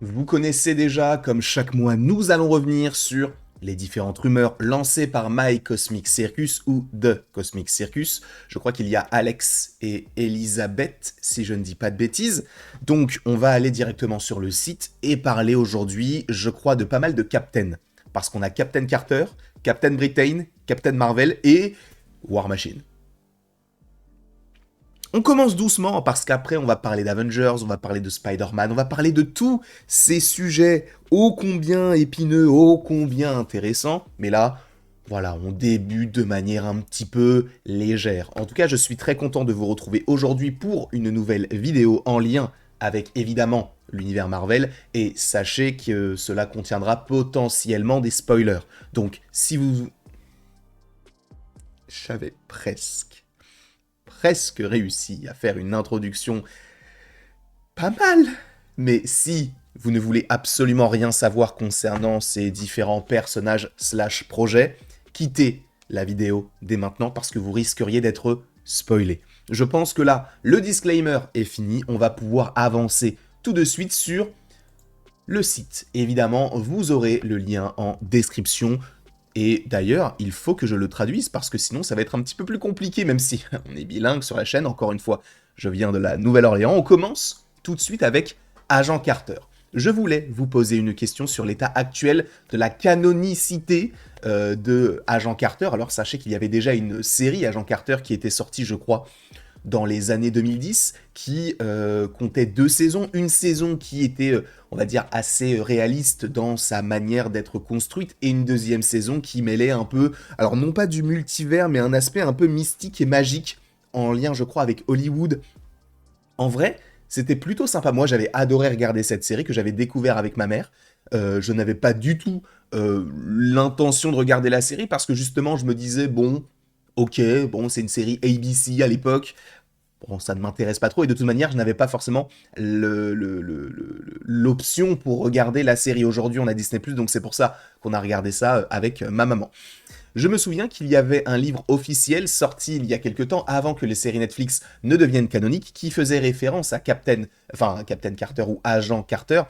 Vous connaissez déjà, comme chaque mois, nous allons revenir sur les différentes rumeurs lancées par My Cosmic Circus ou The Cosmic Circus. Je crois qu'il y a Alex et Elisabeth, si je ne dis pas de bêtises. Donc, on va aller directement sur le site et parler aujourd'hui, je crois, de pas mal de Captain. Parce qu'on a Captain Carter, Captain Britain, Captain Marvel et War Machine. On commence doucement parce qu'après on va parler d'Avengers, on va parler de Spider-Man, on va parler de tous ces sujets ô combien épineux, ô combien intéressants. Mais là, voilà, on débute de manière un petit peu légère. En tout cas, je suis très content de vous retrouver aujourd'hui pour une nouvelle vidéo en lien avec évidemment l'univers Marvel. Et sachez que cela contiendra potentiellement des spoilers. Donc si vous... J'avais presque réussi à faire une introduction pas mal. Mais si vous ne voulez absolument rien savoir concernant ces différents personnages slash projets, quittez la vidéo dès maintenant parce que vous risqueriez d'être spoilé. Je pense que là, le disclaimer est fini, on va pouvoir avancer tout de suite sur le site. Évidemment, vous aurez le lien en description. Et d'ailleurs, il faut que je le traduise parce que sinon ça va être un petit peu plus compliqué, même si on est bilingue sur la chaîne. Encore une fois, je viens de la Nouvelle-Orléans. On commence tout de suite avec Agent Carter. Je voulais vous poser une question sur l'état actuel de la canonicité de Agent Carter. Alors sachez qu'il y avait déjà une série Agent Carter qui était sortie, je crois, dans les années 2010, qui comptait 2 saisons. Une saison qui était, on va dire, assez réaliste dans sa manière d'être construite, et une deuxième saison qui mêlait un peu, alors non pas du multivers, mais un aspect un peu mystique et magique, en lien, je crois, avec Hollywood. En vrai, c'était plutôt sympa. Moi, j'avais adoré regarder cette série que j'avais découvert avec ma mère. Je n'avais pas du tout l'intention de regarder la série parce que justement, je me disais, bon, ok, bon, c'est une série ABC à l'époque. Bon, ça ne m'intéresse pas trop, et de toute manière, je n'avais pas forcément l'option pour regarder la série. Aujourd'hui, on a Disney+, donc c'est pour ça qu'on a regardé ça avec ma maman. Je me souviens qu'il y avait un livre officiel sorti il y a quelque temps, avant que les séries Netflix ne deviennent canoniques, qui faisait référence à Captain Carter ou Agent Carter,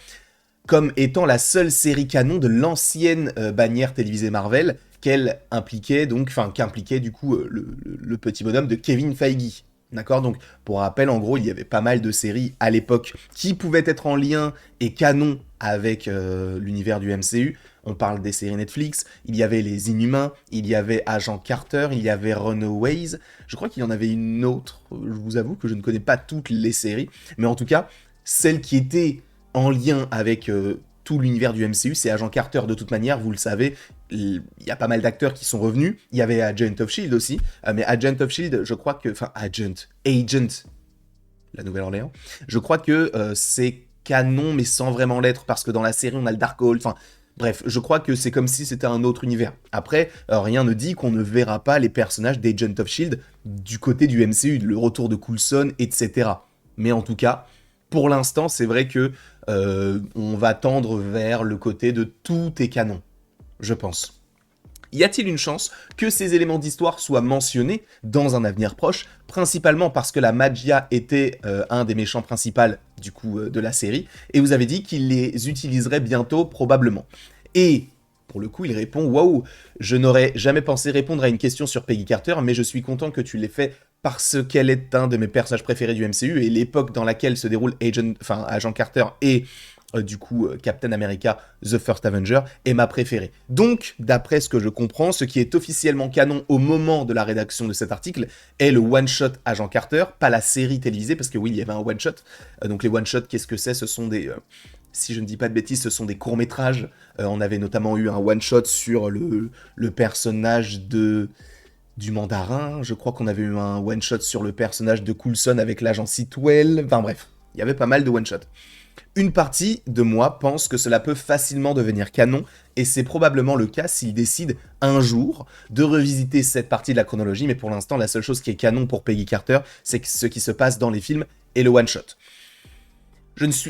comme étant la seule série canon de l'ancienne bannière télévisée Marvel, qu'impliquait du coup le petit bonhomme de Kevin Feige. D'accord. Donc, pour rappel, en gros, il y avait pas mal de séries à l'époque qui pouvaient être en lien et canon avec l'univers du MCU. On parle des séries Netflix, il y avait Les Inhumains, il y avait Agent Carter, il y avait Runaways. Je crois qu'il y en avait une autre, je vous avoue que je ne connais pas toutes les séries, mais en tout cas, celle qui était en lien avec tout l'univers du MCU, c'est Agent Carter. De toute manière, vous le savez, il y a pas mal d'acteurs qui sont revenus. Il y avait Agent of Shield aussi, mais Agent of Shield, je crois que, Agent, la Nouvelle-Orléans, je crois que c'est canon, mais sans vraiment l'être, parce que dans la série, on a le Darkhold, enfin... Bref, je crois que c'est comme si c'était un autre univers. Après, rien ne dit qu'on ne verra pas les personnages d'Agent of Shield du côté du MCU, le retour de Coulson, etc. Mais en tout cas, pour l'instant, c'est vrai que on va tendre vers le côté de tout est canon, je pense. Y a-t-il une chance que ces éléments d'histoire soient mentionnés dans un avenir proche, principalement parce que la Magia était un des méchants principaux du coup de la série, et vous avez dit qu'il les utiliserait bientôt probablement. Et pour le coup, il répond « Waouh, je n'aurais jamais pensé répondre à une question sur Peggy Carter, mais je suis content que tu l'aies fait parce qu'elle est un de mes personnages préférés du MCU, et l'époque dans laquelle se déroule Agent Carter et du coup Captain America The First Avenger est ma préférée. Donc, d'après ce que je comprends, ce qui est officiellement canon au moment de la rédaction de cet article est le one-shot Agent Carter, pas la série télévisée, parce que oui, il y avait un one-shot. Donc les one-shots, qu'est-ce que c'est? Ce sont des... si je ne dis pas de bêtises, ce sont des courts-métrages. On avait notamment eu un one-shot sur le personnage du mandarin. Je crois qu'on avait eu un one-shot sur le personnage de Coulson avec l'agent Sitwell. Enfin bref, il y avait pas mal de one-shots. Une partie de moi pense que cela peut facilement devenir canon, et c'est probablement le cas s'il décide un jour de revisiter cette partie de la chronologie, mais pour l'instant, la seule chose qui est canon pour Peggy Carter, c'est ce qui se passe dans les films et le one-shot.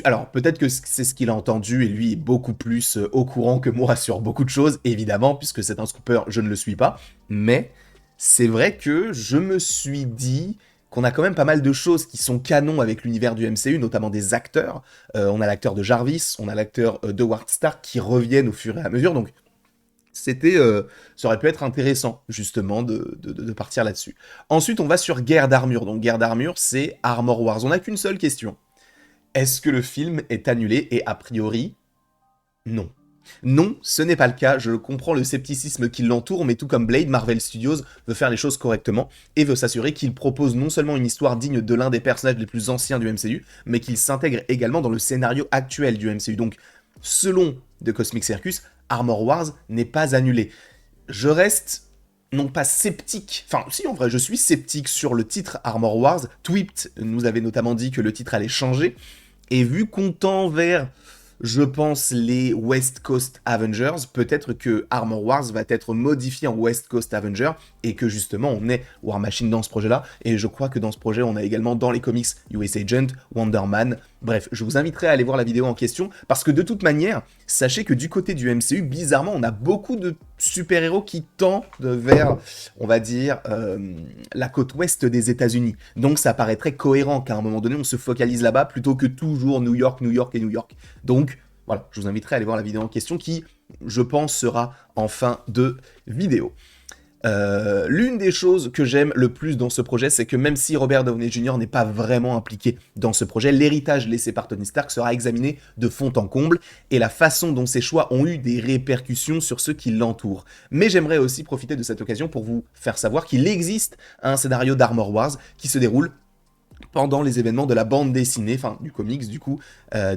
Alors, peut-être que c'est ce qu'il a entendu, et lui est beaucoup plus au courant que moi sur beaucoup de choses, évidemment, puisque c'est un scooper, je ne le suis pas, mais c'est vrai que je me suis dit qu'on a quand même pas mal de choses qui sont canons avec l'univers du MCU, notamment des acteurs. On a l'acteur de Jarvis, on a l'acteur d'Howard Stark qui reviennent au fur et à mesure, donc ça aurait pu être intéressant, justement, de partir là-dessus. Ensuite, on va sur Guerre d'armure. Donc, Guerre d'armure, c'est Armor Wars. On n'a qu'une seule question. Est-ce que le film est annulé? Et a priori, non. Non, ce n'est pas le cas. Je comprends le scepticisme qui l'entoure, mais tout comme Blade, Marvel Studios veut faire les choses correctement et veut s'assurer qu'il propose non seulement une histoire digne de l'un des personnages les plus anciens du MCU, mais qu'il s'intègre également dans le scénario actuel du MCU. Donc, selon The Cosmic Circus, Armor Wars n'est pas annulé. Je reste, non pas sceptique, enfin si en vrai je suis sceptique sur le titre Armor Wars. Twipt nous avait notamment dit que le titre allait changer, et vu qu'on tend vers, je pense, les West Coast Avengers, peut-être que Armor Wars va être modifié en West Coast Avengers, et que justement on est War Machine dans ce projet-là, et je crois que dans ce projet on a également dans les comics US Agent, Wonder Man. Bref, je vous inviterai à aller voir la vidéo en question, parce que de toute manière, sachez que du côté du MCU, bizarrement, on a beaucoup de super-héros qui tendent vers, on va dire, la côte ouest des États-Unis. Donc ça paraîtrait cohérent qu'à un moment donné, on se focalise là-bas, plutôt que toujours New York, New York et New York. Donc voilà, je vous inviterai à aller voir la vidéo en question, qui, je pense, sera en fin de vidéo. L'une des choses que j'aime le plus dans ce projet, c'est que même si Robert Downey Jr. n'est pas vraiment impliqué dans ce projet, l'héritage laissé par Tony Stark sera examiné de fond en comble, et la façon dont ses choix ont eu des répercussions sur ceux qui l'entourent. Mais j'aimerais aussi profiter de cette occasion pour vous faire savoir qu'il existe un scénario d'Armor Wars qui se déroule pendant les événements de la bande dessinée, enfin du comics du coup,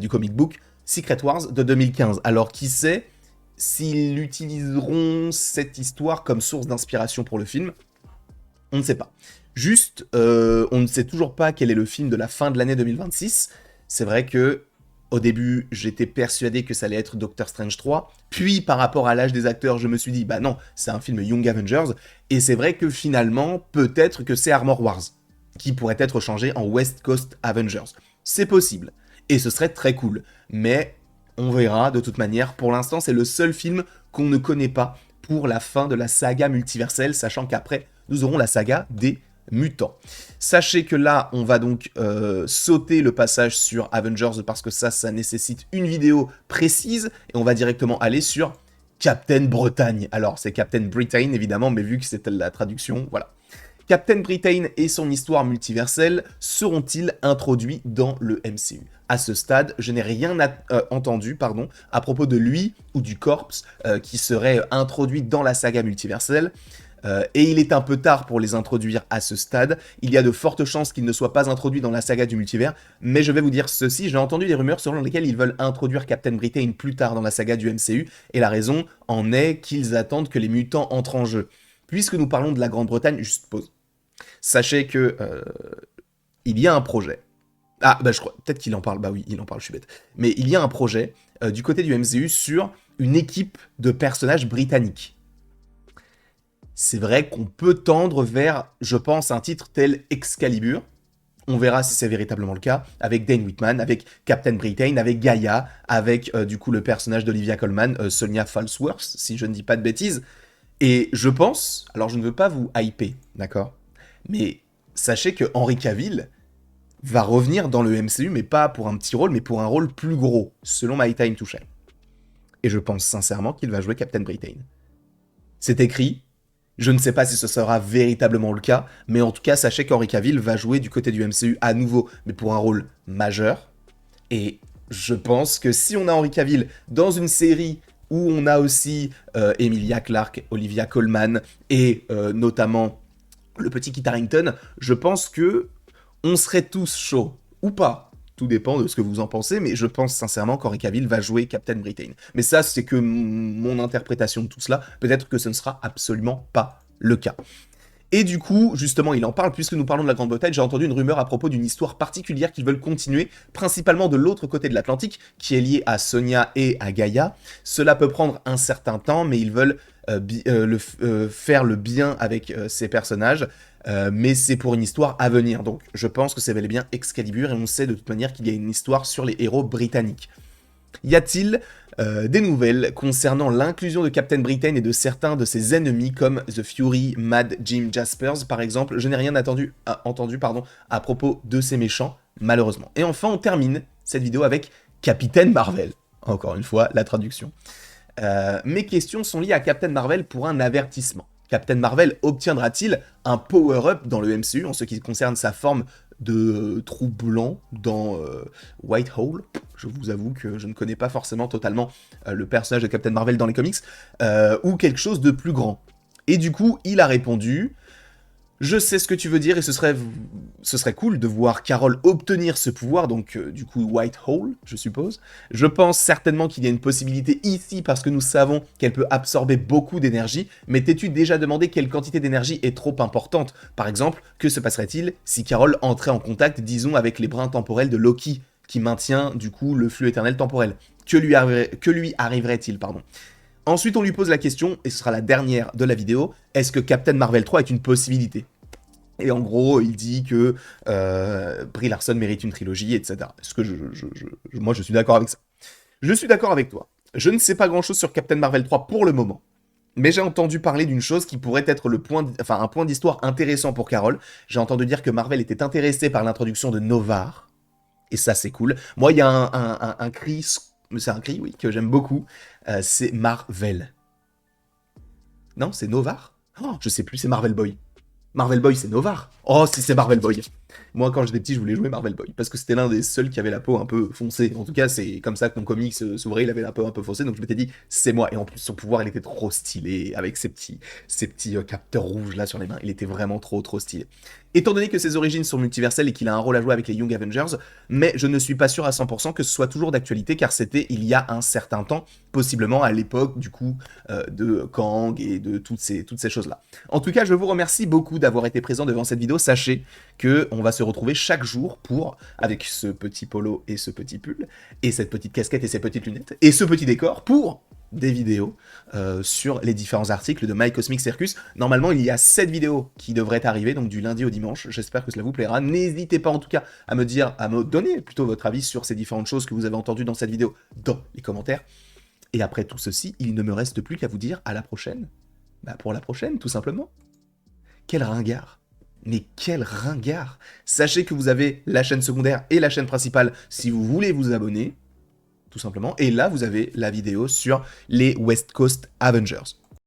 du comic book Secret Wars de 2015. Alors qui sait s'ils utiliseront cette histoire comme source d'inspiration pour le film, on ne sait pas. Juste, on ne sait toujours pas quel est le film de la fin de l'année 2026. C'est vrai que, au début, j'étais persuadé que ça allait être Doctor Strange 3, puis par rapport à l'âge des acteurs, je me suis dit, bah non, c'est un film Young Avengers, et c'est vrai que finalement, peut-être que c'est Armor Wars, qui pourrait être changé en West Coast Avengers. C'est possible, et ce serait très cool, mais on verra de toute manière. Pour l'instant, c'est le seul film qu'on ne connaît pas pour la fin de la saga multiverselle, sachant qu'après, nous aurons la saga des mutants. Sachez que là, on va donc sauter le passage sur Avengers, parce que ça nécessite une vidéo précise, et on va directement aller sur Captain Bretagne. Alors, c'est Captain Britain, évidemment, mais vu que c'est la traduction, voilà. Captain Britain et son histoire multiverselle seront-ils introduits dans le MCU? À ce stade, je n'ai rien entendu à propos de lui ou du Corps qui serait introduit dans la saga multiverselle. Et il est un peu tard pour les introduire à ce stade. Il y a de fortes chances qu'ils ne soient pas introduits dans la saga du multivers. Mais je vais vous dire ceci, j'ai entendu des rumeurs selon lesquelles ils veulent introduire Captain Britain plus tard dans la saga du MCU. Et la raison en est qu'ils attendent que les mutants entrent en jeu. Puisque nous parlons de la Grande-Bretagne, juste pause. Sachez que il y a un projet. Ah, bah je crois, peut-être qu'il en parle, bah oui, il en parle, je suis bête. Mais il y a un projet du côté du MCU sur une équipe de personnages britanniques. C'est vrai qu'on peut tendre vers, je pense, un titre tel Excalibur. On verra si c'est véritablement le cas, avec Dane Whitman, avec Captain Britain, avec Gaia, avec du coup le personnage d'Olivia Colman, Sonia Falsworth, si je ne dis pas de bêtises. Et je pense, alors je ne veux pas vous hyper, d'accord? Mais sachez que Henry Cavill va revenir dans le MCU, mais pas pour un petit rôle, mais pour un rôle plus gros, selon My Time to Shine. Et je pense sincèrement qu'il va jouer Captain Britain. C'est écrit, je ne sais pas si ce sera véritablement le cas, mais en tout cas, sachez qu'Henry Cavill va jouer du côté du MCU à nouveau, mais pour un rôle majeur. Et je pense que si on a Henry Cavill dans une série où on a aussi Emilia Clarke, Olivia Colman, et notamment le petit Kit Harington, je pense que on serait tous chauds, ou pas. Tout dépend de ce que vous en pensez, mais je pense sincèrement qu'Henry Cavill va jouer Captain Britain. Mais ça, c'est que mon interprétation de tout cela. Peut-être que ce ne sera absolument pas le cas. Et du coup, justement, il en parle, puisque nous parlons de la Grande-Bretagne, j'ai entendu une rumeur à propos d'une histoire particulière qu'ils veulent continuer, principalement de l'autre côté de l'Atlantique, qui est liée à Sonia et à Gaia. Cela peut prendre un certain temps, mais ils veulent faire le bien avec ces personnages, mais c'est pour une histoire à venir. Donc je pense que c'est bel et bien Excalibur, et on sait de toute manière qu'il y a une histoire sur les héros britanniques. Y a-t-il des nouvelles concernant l'inclusion de Captain Britain et de certains de ses ennemis comme The Fury, Mad Jim Jaspers par exemple. Je n'ai rien entendu à propos de ces méchants, malheureusement. Et enfin, on termine cette vidéo avec Captain Marvel. Encore une fois, la traduction. Mes questions sont liées à Captain Marvel pour un avertissement. Captain Marvel obtiendra-t-il un power-up dans le MCU en ce qui concerne sa forme de trou blanc dans White Hole? Je vous avoue que je ne connais pas forcément totalement le personnage de Captain Marvel dans les comics, ou quelque chose de plus grand. Et du coup, il a répondu... Je sais ce que tu veux dire et ce serait cool de voir Carol obtenir ce pouvoir, donc du coup White Hole, je suppose. Je pense certainement qu'il y a une possibilité ici parce que nous savons qu'elle peut absorber beaucoup d'énergie, mais t'es-tu déjà demandé quelle quantité d'énergie est trop importante? Par exemple, que se passerait-il si Carol entrait en contact, disons, avec les brins temporels de Loki, qui maintient du coup le flux éternel temporel? Que lui arriverait-il, pardon? Ensuite, on lui pose la question, et ce sera la dernière de la vidéo, est-ce que Captain Marvel 3 est une possibilité? Et en gros, il dit que Brie Larson mérite une trilogie, etc. Est-ce que moi, je suis d'accord avec ça? Je suis d'accord avec toi. Je ne sais pas grand-chose sur Captain Marvel 3 pour le moment, mais j'ai entendu parler d'une chose qui pourrait être un point d'histoire intéressant pour Carol. J'ai entendu dire que Marvel était intéressé par l'introduction de Novar, et ça, c'est cool. Moi, il y a un cri... C'est un cri, oui, que j'aime beaucoup. C'est Marvel. Non, c'est Novar? Oh, je sais plus, c'est Marvel Boy. Marvel Boy, c'est Novar. Oh, si c'est Marvel Boy. Moi, quand j'étais petit, je voulais jouer Marvel Boy, parce que c'était l'un des seuls qui avait la peau un peu foncée. En tout cas, c'est comme ça que mon comics s'ouvrait, il avait la peau un peu foncée, donc je m'étais dit, c'est moi. Et en plus, son pouvoir, il était trop stylé, avec ses petits capteurs rouges là sur les mains. Il était vraiment trop stylé. Étant donné que ses origines sont multiverselles et qu'il a un rôle à jouer avec les Young Avengers, mais je ne suis pas sûr à 100% que ce soit toujours d'actualité, car c'était il y a un certain temps, possiblement à l'époque, du coup, de Kang et de toutes ces choses-là. En tout cas, je vous remercie beaucoup d'avoir été présent devant cette vidéo. Sachez que on va se retrouver chaque jour avec ce petit polo et ce petit pull, et cette petite casquette et ces petites lunettes, et ce petit décor, pour des vidéos sur les différents articles de My Cosmic Circus. Normalement, il y a 7 vidéos qui devraient arriver, donc du lundi au dimanche. J'espère que cela vous plaira. N'hésitez pas en tout cas à me donner plutôt votre avis sur ces différentes choses que vous avez entendues dans cette vidéo dans les commentaires. Et après tout ceci, il ne me reste plus qu'à vous dire à la prochaine. Pour la prochaine, tout simplement. Quel ringard! Mais quel ringard! Sachez que vous avez la chaîne secondaire et la chaîne principale si vous voulez vous abonner, tout simplement. Et là, vous avez la vidéo sur les West Coast Avengers.